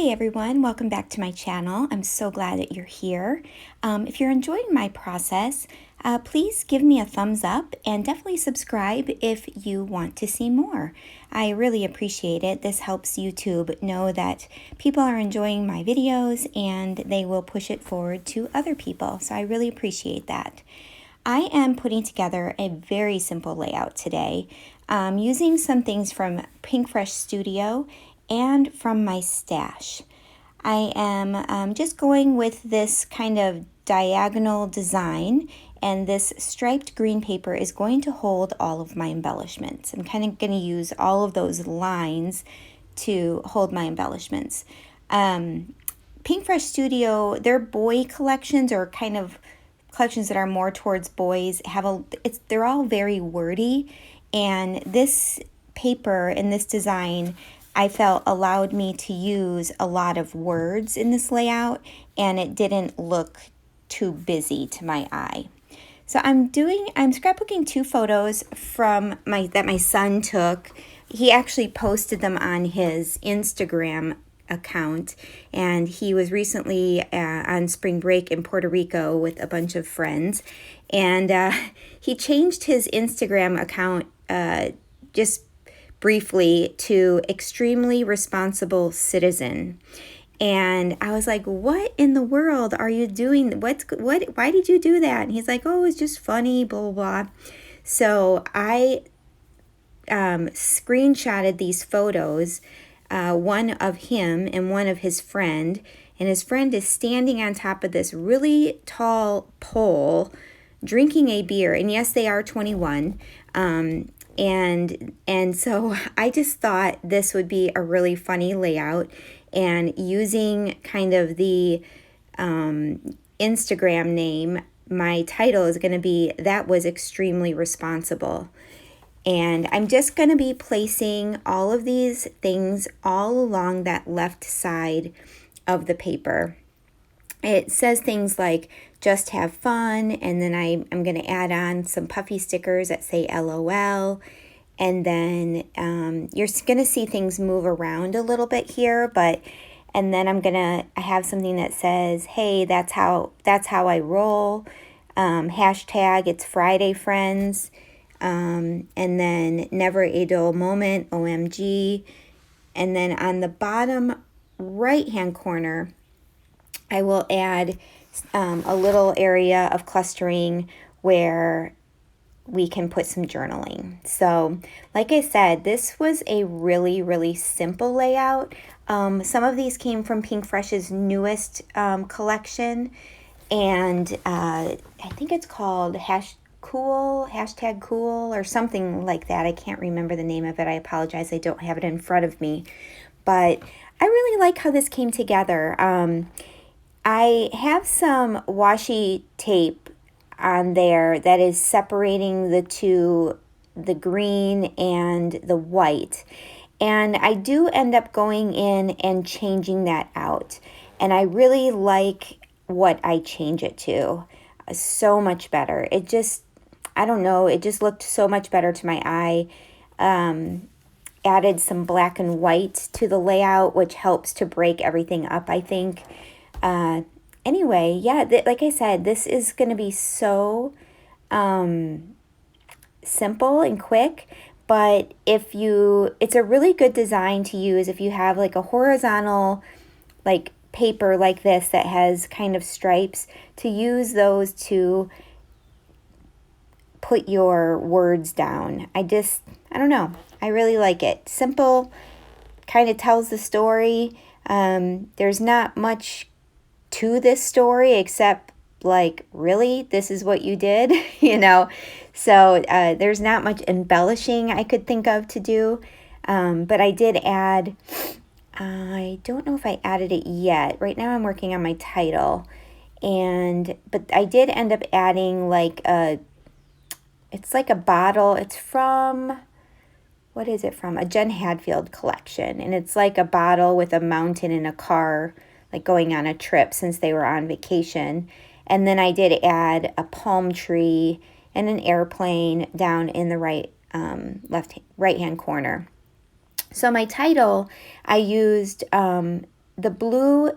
Hey everyone, welcome back to my channel. I'm so glad that you're here. If you're enjoying my process, please give me a thumbs up and definitely subscribe if you want to see more. I really appreciate it. This helps YouTube know that people are enjoying my videos and they will push it forward to other people. So I really appreciate that. I am putting together a very simple layout today using some things from Pinkfresh Studio and from my stash. I am just going with this kind of diagonal design, and this striped green paper is going to hold all of my embellishments. I'm kind of going to use all of those lines to hold my embellishments. Pinkfresh Studio, their boy collections, or kind of collections that are more towards boys, they're all very wordy, and this paper and this design I felt allowed me to use a lot of words in this layout, and it didn't look too busy to my eye. So I'm scrapbooking two photos that my son took. He actually posted them on his Instagram account, and he was recently on spring break in Puerto Rico with a bunch of friends, and he changed his Instagram account just briefly to extremely responsible citizen. And I was like, what in the world are you doing? Why did you do that? And he's like, oh, it's just funny, blah, blah, blah. So I screenshotted these photos, one of him and one of his friend. And his friend is standing on top of this really tall pole, drinking a beer. And yes, they are 21. And so I just thought this would be a really funny layout, and using kind of the Instagram name, my title is going to be "That Was Extremely Responsible." And I'm just going to be placing all of these things all along that left side of the paper. It says things like just have fun, and then I'm going to add on some puffy stickers that say LOL, and then you're going to see things move around a little bit here, and then I have something that says, hey, that's how I roll, hashtag it's Friday friends, and then never a dull moment, OMG, and then on the bottom right hand corner I will add a little area of clustering where we can put some journaling. So, like I said, this was a really, really simple layout. Some of these came from Pinkfresh's newest collection, and I think it's called hashtag cool, or something like that. I can't remember the name of it. I apologize. I don't have it in front of me. But I really like how this came together. I have some washi tape on there that is separating the two, the green and the white. And I do end up going in and changing that out. And I really like what I change it to. So much better. It just, I don't know, it just looked so much better to my eye. Added some black and white to the layout, which helps to break everything up, I think. Anyway, yeah, like I said, this is going to be so simple and quick, but it's a really good design to use if you have like a horizontal like paper like this that has kind of stripes, to use those to put your words down. I don't know. I really like it. Simple, kind of tells the story. There's not much to this story except like, really, this is what you did, so there's not much embellishing I could think of to do, but I did add, I don't know if I added it yet. Right now I'm working on my title, but I did end up adding it's like a bottle. It's from, what is it from? A Jen Hadfield collection, and it's like a bottle with a mountain and a car, like going on a trip since they were on vacation. And then I did add a palm tree and an airplane down in the right hand corner. So my title, I used the blue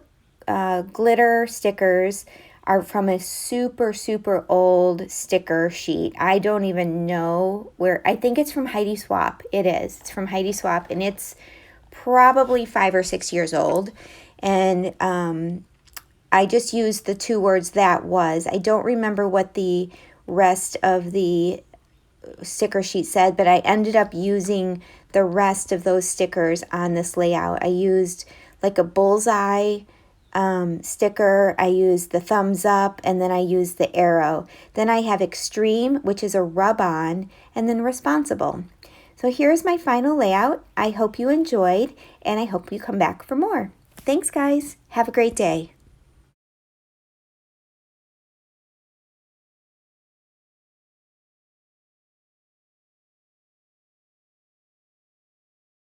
glitter stickers are from a super, super old sticker sheet. I don't even know where. I think it's from Heidi Swapp. It is. It's from Heidi Swapp, and it's probably 5 or 6 years old. And I just used the 2 words "that was." I don't remember what the rest of the sticker sheet said, but I ended up using the rest of those stickers on this layout. I used like a bullseye sticker, I used the thumbs up, and then I used the arrow. Then I have extreme, which is a rub on, and then responsible. So here's my final layout. I hope you enjoyed, and I hope you come back for more. Thanks, guys. Have a great day.